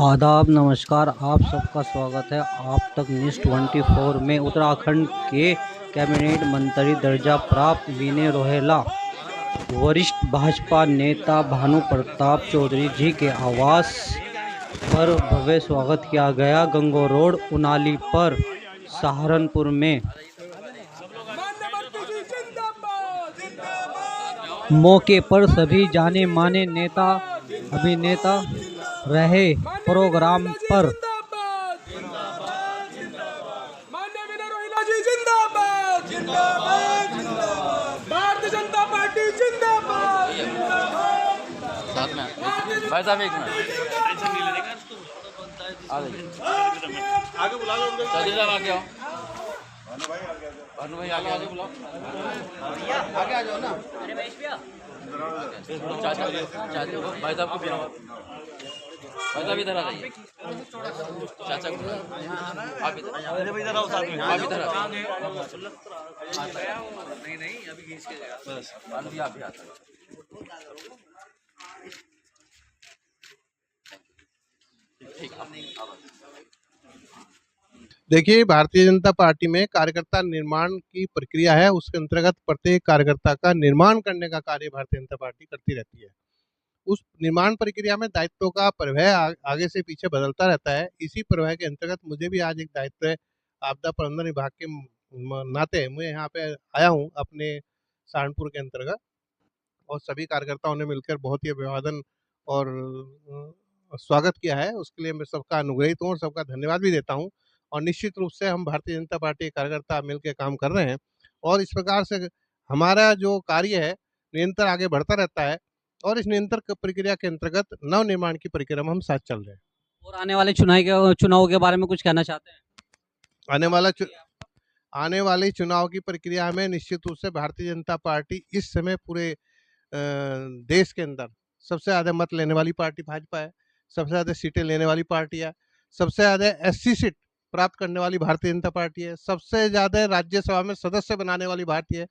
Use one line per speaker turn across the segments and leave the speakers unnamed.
आदाब नमस्कार, आप सबका स्वागत है। आप तक न्यूज़ 24 में उत्तराखंड के कैबिनेट मंत्री दर्जा प्राप्त विनय रोहेला, वरिष्ठ भाजपा नेता भानु प्रताप चौधरी जी के आवास पर भव्य स्वागत किया गया। गंगो रोड उनाली पर सहारनपुर में मौके पर सभी जाने माने नेता अभिनेता रहे। प्रोग्राम पर
माननीय विनय रोहिला जी जिंदाबाद जिंदाबाद जिंदाबाद, भारतीय जनता पार्टी जिंदाबाद
साथ में भाई साहब एक मिनट आगे बुला लो चौधरी साहब आगे आओ। भानु भाई आगे आगे बुलाओ, आगे आ जाओ ना। चाचा चाचा भाई साहब को बुलाओ, भाई साहब इधर आ जाइए। चाचा को आप इधर आओ, साथ में आप इधर आओ। नहीं अभी खींच के जाएगा बस। भानु भी आप भी आता
देखिए, भारतीय जनता पार्टी में कार्यकर्ता निर्माण की प्रक्रिया है। उसके अंतर्गत प्रत्येक कार्यकर्ता का निर्माण करने का कार्य भारतीय जनता पार्टी करती रहती है। उस निर्माण प्रक्रिया में दायित्वों का प्रवाह आगे से पीछे बदलता रहता है। इसी प्रवाह के अंतर्गत मुझे भी आज एक दायित्व है। आपदा प्रबंधन विभाग के नाते मैं यहाँ पे आया हूँ अपने सहारनपुर के अंतर्गत, और सभी कार्यकर्ताओं ने मिलकर बहुत ही अभिवादन और स्वागत किया है। उसके लिए मैं सबका अनुग्रहित हूँ और सबका धन्यवाद भी देता हूँ। और निश्चित रूप से हम भारतीय जनता पार्टी के कार्यकर्ता मिलकर काम कर रहे हैं, और इस प्रकार से हमारा जो कार्य है निरंतर आगे बढ़ता रहता है। और इस निरंतर प्रक्रिया के अंतर्गत नव निर्माण की प्रक्रिया में हम साथ चल रहे हैं।
और आने वाले चुनाव के बारे में कुछ कहना चाहते हैं?
आने वाली चुनाव की प्रक्रिया में निश्चित रूप से भारतीय जनता पार्टी इस समय पूरे देश के अंदर सबसे ज़्यादा मत लेने वाली पार्टी भाजपा है, सबसे ज़्यादा सीटें लेने वाली पार्टी है, सबसे ज़्यादा एससी सीट प्राप्त करने वाली भारतीय जनता पार्टी है, सबसे ज़्यादा राज्यसभा में सदस्य बनाने वाली पार्टी है,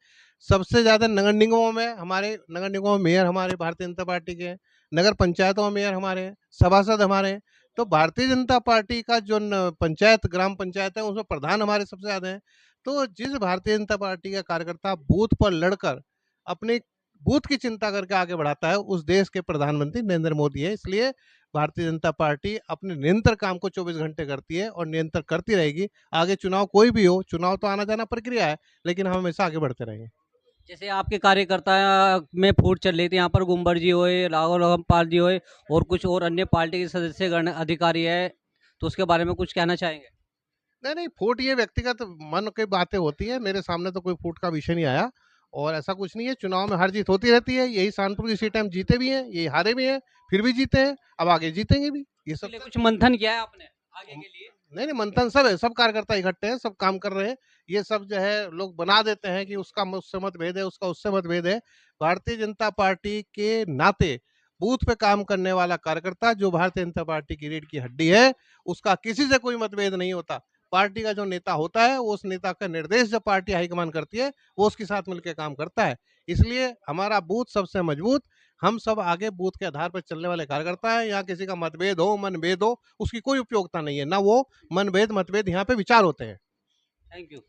सबसे ज़्यादा नगर निगमों में हमारे नगर निगमों में मेयर हमारे भारतीय जनता पार्टी के हैं, नगर पंचायतों में मेयर हमारे हैं, सभासद हमारे हैं। तो भारतीय जनता पार्टी का जो पंचायत ग्राम पंचायत है उसमें प्रधान हमारे सबसे ज़्यादा हैं। तो जिस भारतीय जनता पार्टी का कार्यकर्ता बूथ पर लड़कर अपने बूथ की चिंता करके आगे बढ़ाता है, उस देश के प्रधानमंत्री नरेंद्र मोदी है। इसलिए भारतीय जनता पार्टी अपने निरंतर काम को 24 घंटे करती है और निरंतर करती रहेगी। आगे चुनाव कोई भी हो, चुनाव तो आना जाना प्रक्रिया है, लेकिन हम हमेशा आगे बढ़ते रहेंगे।
जैसे आपके कार्यकर्ता में फूट चल रही थी, यहाँ पर गुम्बर जी होए, राघव रामपाल जी होए और कुछ और अन्य पार्टी के सदस्यगण अधिकारी है, तो उसके बारे में कुछ कहना चाहेंगे?
नहीं, फूट ये व्यक्तिगत मन की बातें होती है। मेरे सामने तो कोई फूट का विषय नहीं आया, और ऐसा कुछ नहीं है। चुनाव में हार जीत होती रहती है। यही सहारनपुर की सीटें हम जीते भी हैं, यही हारे भी हैं, फिर भी जीते हैं, अब आगे जीतेंगे भी। ये
इसके
सब
लिए कुछ मंथन किया है आपने आगे के लिए?
नहीं, मंथन सब है, सब कार्यकर्ता इकट्ठे हैं, सब काम कर रहे हैं। ये सब जो है लोग बना देते हैं कि उसका उससे मतभेद है, उसका उससे मतभेद है। भारतीय जनता पार्टी के नाते बूथ पे काम करने वाला कार्यकर्ता जो भारतीय जनता पार्टी की रीढ़ की हड्डी है, उसका किसी से कोई मतभेद नहीं होता। पार्टी का जो नेता होता है, वो उस नेता का निर्देश जब पार्टी हाईकमान करती है, वो उसके साथ मिलकर काम करता है। इसलिए हमारा बूथ सबसे मजबूत, हम सब आगे बूथ के आधार पर चलने वाले कार्यकर्ता हैं। यहाँ किसी का मतभेद हो, मनभेद हो, उसकी कोई उपयोगिता नहीं है। ना वो मनभेद मतभेद यहाँ पे विचार होते हैं।
Thank you.